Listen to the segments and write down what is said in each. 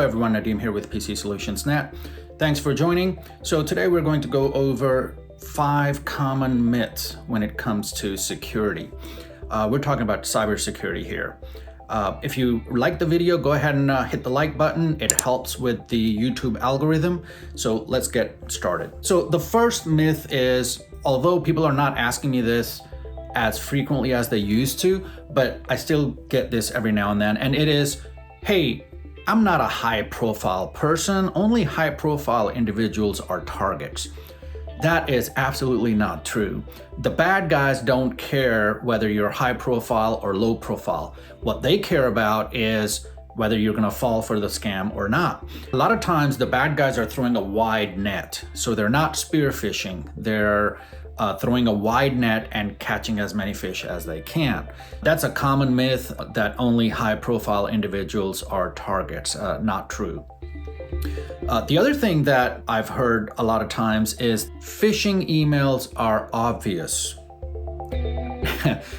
Hello everyone, Nadeem here with PC.Solutions.Net. Thanks for joining. So today we're going to go over 5 common myths when it comes to security. We're talking about cybersecurity here. If you like the video, go ahead and hit the like button. It helps with the YouTube algorithm. So let's get started. So the first myth is, although people are not asking me this as frequently as they used to, but I still get this every now and then, and it is, hey, I'm not a high profile person. Only high profile individuals are targets. That is absolutely not true. The bad guys don't care whether you're high profile or low profile. What they care about is whether you're gonna fall for the scam or not. A lot of times the bad guys are throwing a wide net. So they're not spear fishing. They're throwing a wide net and catching as many fish as they can. That's a common myth that only high profile individuals are targets. Not true. The other thing that I've heard a lot of times is phishing emails are obvious.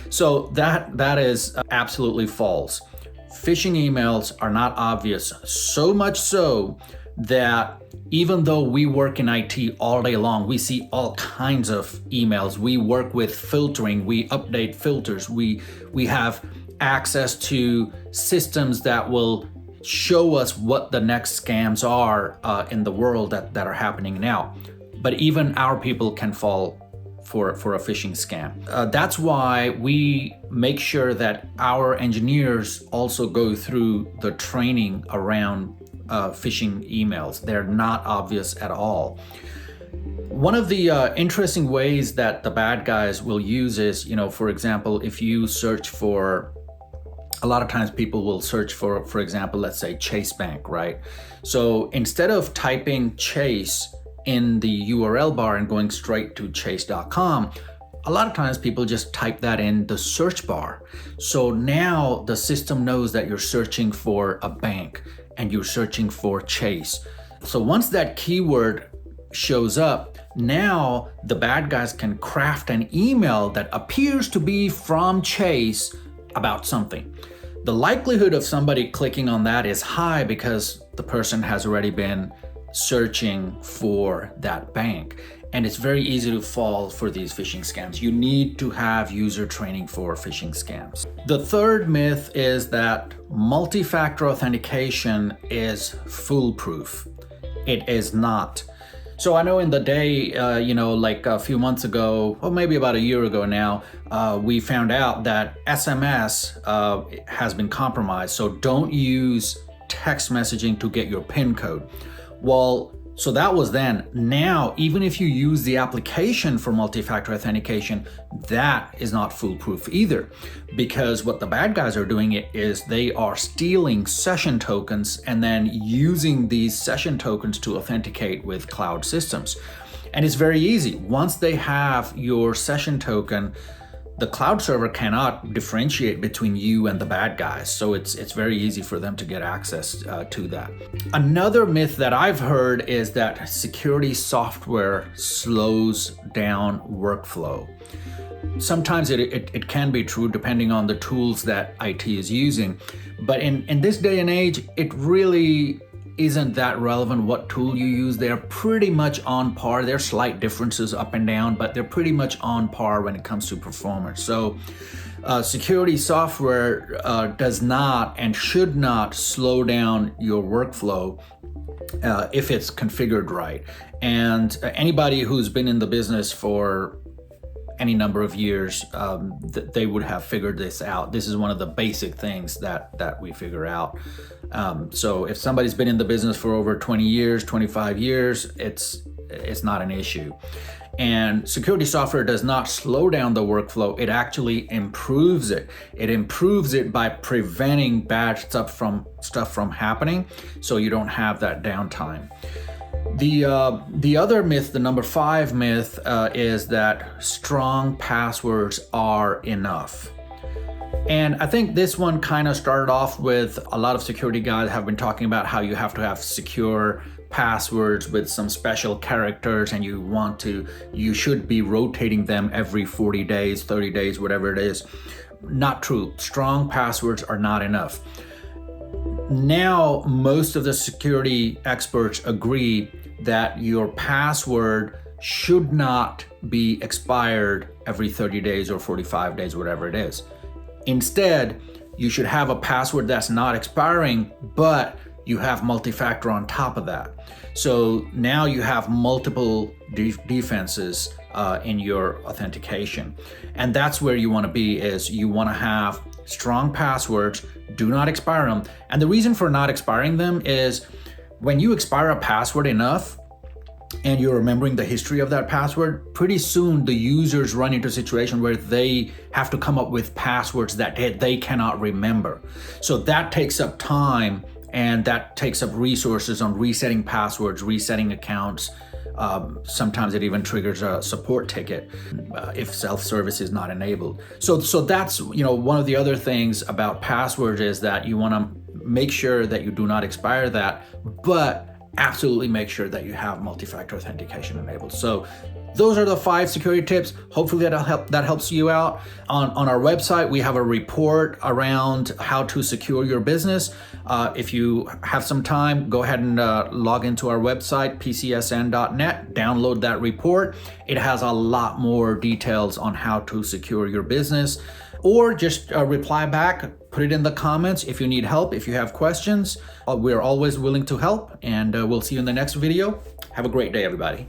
So that is absolutely false. Phishing emails are not obvious, so much so that even though we work in IT all day long, we see all kinds of emails. We work with filtering, we update filters, we have access to systems that will show us what the next scams are in the world that are happening now. But even our people can fall for a phishing scam. That's why we make sure that our engineers also go through the training around phishing emails. They're not obvious at all. One of the interesting ways that the bad guys will use is, for example, if you search for, a lot of times people will search for example, let's say Chase Bank, right? So instead of typing Chase in the URL bar and going straight to chase.com, a lot of times people just type that in the search bar. So now the system knows that you're searching for a bank and you're searching for Chase. So once that keyword shows up, now the bad guys can craft an email that appears to be from Chase about something. The likelihood of somebody clicking on that is high because the person has already been searching for that bank. And it's very easy to fall for these phishing scams. You need to have user training for phishing scams. The third myth is that multi-factor authentication is foolproof. It is not. So I know in the day, like a few months ago, or maybe about a year ago now, we found out that SMS has been compromised. So don't use text messaging to get your PIN code. Well, so that was then. Now, even if you use the application for multi-factor authentication, that is not foolproof either. Because what the bad guys are doing is they are stealing session tokens and then using these session tokens to authenticate with cloud systems. And it's very easy. Once they have your session token, the cloud server cannot differentiate between you and the bad guys. So it's very easy for them to get access to that. Another myth that I've heard is that security software slows down workflow. Sometimes it can be true depending on the tools that IT is using. But in this day and age, it really isn't that relevant what tool you use. They're pretty much on par. There are slight differences up and down, but they're pretty much on par when it comes to performance. So security software does not and should not slow down your workflow if it's configured right. And anybody who's been in the business for any number of years, they would have figured this out. This is one of the basic things that we figure out. So if somebody's been in the business for over 20 years, 25 years, it's not an issue. And security software does not slow down the workflow. It actually improves it. It improves it by preventing bad stuff from happening, so you don't have that downtime. The other myth, the number 5 myth, is that strong passwords are enough. And I think this one kind of started off with a lot of security guys have been talking about how you have to have secure passwords with some special characters, and you should be rotating them every 40 days, 30 days, whatever it is. Not true. Strong passwords are not enough. Now, most of the security experts agree that your password should not be expired every 30 days or 45 days, whatever it is. Instead, you should have a password that's not expiring, but you have multi-factor on top of that. So now you have multiple defenses in your authentication. And that's where you want to be, is you want to have strong passwords, do not expire them. And the reason for not expiring them is when you expire a password enough, and you're remembering the history of that password, pretty soon the users run into a situation where they have to come up with passwords that they cannot remember. So that takes up time, and that takes up resources on resetting passwords, resetting accounts. Sometimes it even triggers a support ticket if self-service is not enabled. So that's, one of the other things about passwords is that you want to make sure that you do not expire that, but absolutely make sure that you have multi-factor authentication enabled. So those are the 5 security tips. Hopefully that helps you out. On our website, we have a report around how to secure your business. If you have some time, go ahead and log into our website, PC.Solutions.Net, download that report. It has a lot more details on how to secure your business. Or just reply back, put it in the comments if you need help, if you have questions. We're always willing to help, and we'll see you in the next video. Have a great day, everybody.